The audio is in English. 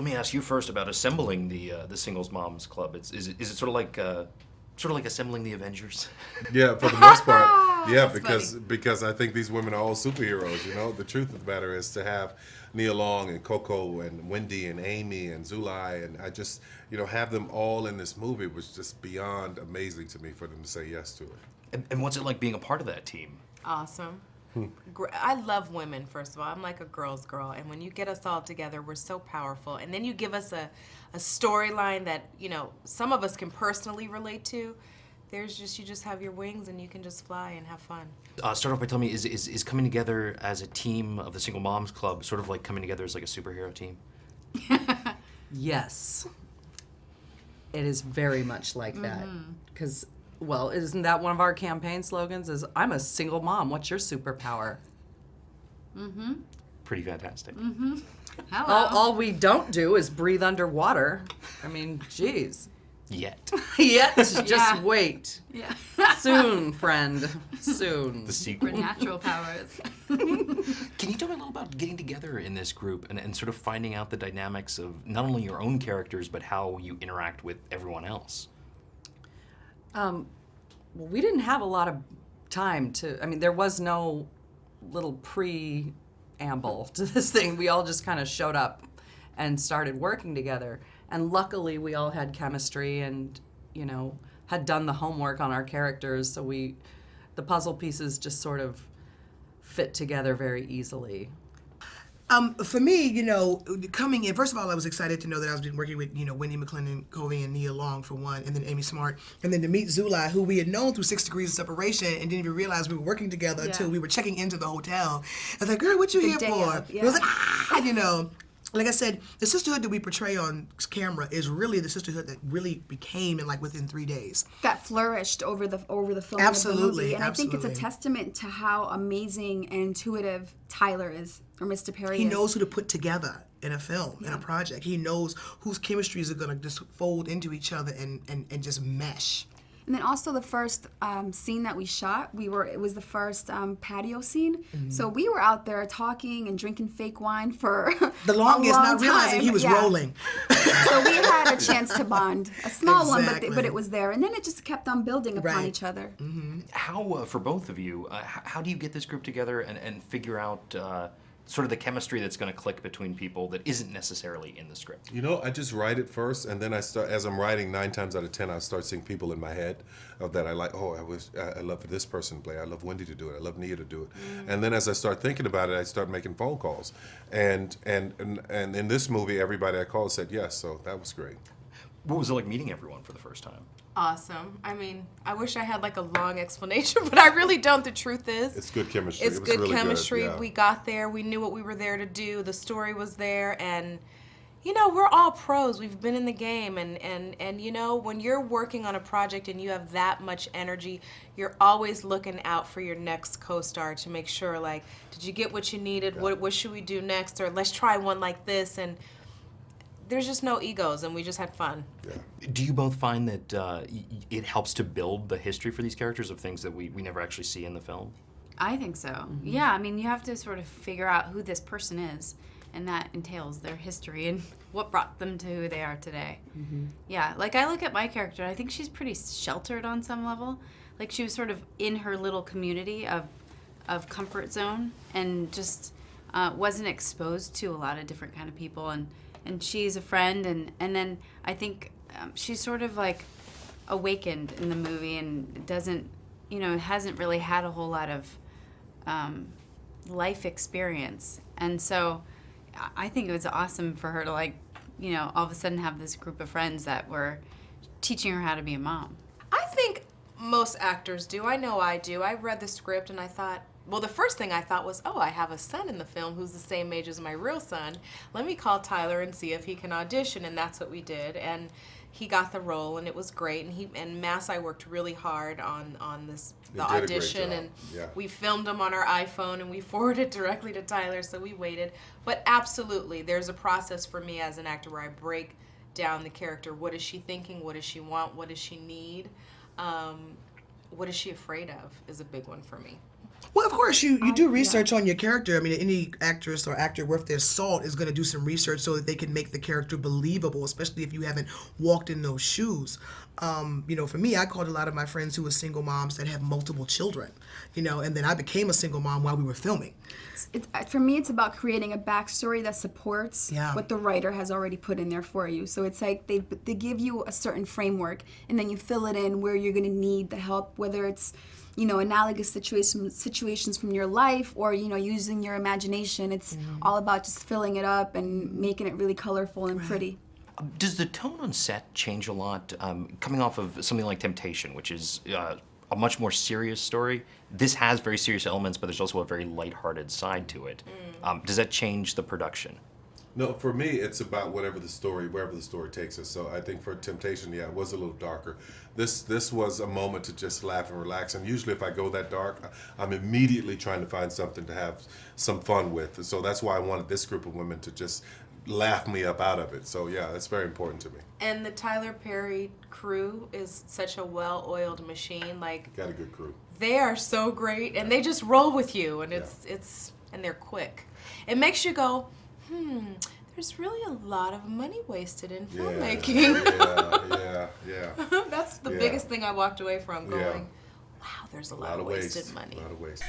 me ask you first about assembling the Singles Moms Club. Is it sort of like assembling the Avengers? Yeah, for the most part. Yeah, That's because I think these women are all superheroes. You know, the truth of the matter is to have Nia Long and Coco and Wendi and Amy and Zulay, and I just have them all in this movie was just beyond amazing to me for them to say yes to it. And what's it like being a part of that team? Awesome. I love women, first of all. I'm like a girl's girl, and when you get us all together, we're so powerful. And then you give us a storyline that, some of us can personally relate to. You just have your wings and you can just fly and have fun. Start off by telling me, is coming together as a team of the Single Moms Club sort of like coming together as like a superhero team? Yes. It is very much like that. Because, well, isn't that one of our campaign slogans is, I'm a single mom, what's your superpower? Mm-hmm. Pretty fantastic. Mm-hmm. Hello. All we don't do is breathe underwater. I mean, geez. Yet. Just wait. Yeah. Soon, friend. Soon. The sequel. For natural powers. Can you tell me a little about getting together in this group and sort of finding out the dynamics of not only your own characters, but how you interact with everyone else? Well, we didn't have a lot of time there was no little preamble to this thing. We all just kind of showed up and started working together. And luckily, we all had chemistry and, had done the homework on our characters, so the puzzle pieces just sort of fit together very easily. For me, coming in, first of all, I was excited to know that I was working with, Wendi, McLendon-Covey, and Nia Long for one, and then Amy Smart, and then to meet Zulay, who we had known through 6 Degrees of Separation and didn't even realize we were working together until we were checking into the hotel. I was like, girl, what you here for? Yeah. It was like, like I said, the sisterhood that we portray on camera is really the sisterhood that really became in within 3 days. That flourished over the film Absolutely, of the movie. And I think it's a absolutely. testament to how amazing and intuitive Tyler is, or Mr. Perry He is. knows who to put together in a film, in a project. He knows whose chemistries are going to just fold into each other and just mesh. And then also the first scene that we shot, it was the first patio scene. Mm-hmm. So we were out there talking and drinking fake wine for The longest, a long not realizing time. he was rolling. So we had a chance to bond. A small one, Exactly. but it was there. And then it just kept on building upon Right. each other. How, for both of you, how do you get this group together and figure out sort of the chemistry that's going to click between people that isn't necessarily in the script? I just write it first, and then as I'm writing, 9 times out of 10, I start seeing people in my head that I like. Oh, I love for this person to play. I love Wendi to do it. I love Nia to do it. And then as I start thinking about it, I start making phone calls. And in this movie, everybody I called said yes, so that was great. What was it like meeting everyone for the first time? Awesome. I mean, I wish I had a long explanation, but I really don't. The truth is, It's good chemistry. it's It was good really chemistry. Good, yeah. We got there. We knew what we were there to do. The story was there, and we're all pros. We've been in the game, and when you're working on a project and you have that much energy, you're always looking out for your next co-star to make sure, did you get what you needed? Yeah. What should we do next? Or let's try one like this. And there's just no egos, and we just had fun. Yeah. Do you both find that it helps to build the history for these characters of things that we never actually see in the film? I think so. Yeah, I mean, you have to sort of figure out who this person is, and that entails their history and what brought them to who they are today. Yeah, I look at my character, I think she's pretty sheltered on some level. She was sort of in her little community of comfort zone and just wasn't exposed to a lot of different kind of people, and she's a friend, and then I think she's sort of awakened in the movie and doesn't, hasn't really had a whole lot of life experience. And so I think it was awesome for her to all of a sudden have this group of friends that were teaching her how to be a mom. I think most actors do. I know I do. I read the script and I thought, well, the first thing I thought was, oh, I have a son in the film who's the same age as my real son. Let me call Tyler and see if he can audition, and that's what we did. And he got the role, and it was great. And Mass, I worked really hard on the They did a great audition, job. and Yeah. we filmed them on our iPhone, and we forwarded directly to Tyler, so we waited. But absolutely, there's a process for me as an actor where I break down the character. What is she thinking? What does she want? What does she need? What is she afraid of is a big one for me. Well, of course, you do research on your character. I mean, any actress or actor worth their salt is going to do some research so that they can make the character believable, especially if you haven't walked in those shoes. For me, I called a lot of my friends who were single moms that have multiple children, and then I became a single mom while we were filming. For me, it's about creating a backstory that supports what the writer has already put in there for you. So it's like they give you a certain framework, and then you fill it in where you're going to need the help, whether it's analogous situations from your life or, using your imagination. It's all about just filling it up and making it really colorful and pretty. Does the tone on set change a lot? Coming off of something like Temptation, which is a much more serious story, this has very serious elements, but there's also a very lighthearted side to it. Does that change the production? No, for me, it's about wherever the story takes us. So I think for Temptation, it was a little darker. This was a moment to just laugh and relax. And usually if I go that dark, I'm immediately trying to find something to have some fun with. So that's why I wanted this group of women to just laugh me up out of it. So yeah, that's very important to me. And the Tyler Perry crew is such a well-oiled machine. Like, got a good crew. They are so great, and they just roll with you, and and they're quick. It makes you go, there's really a lot of money wasted in filmmaking. Yeah. That's the biggest thing I walked away from, going, wow, there's a lot of wasted money. A lot of waste.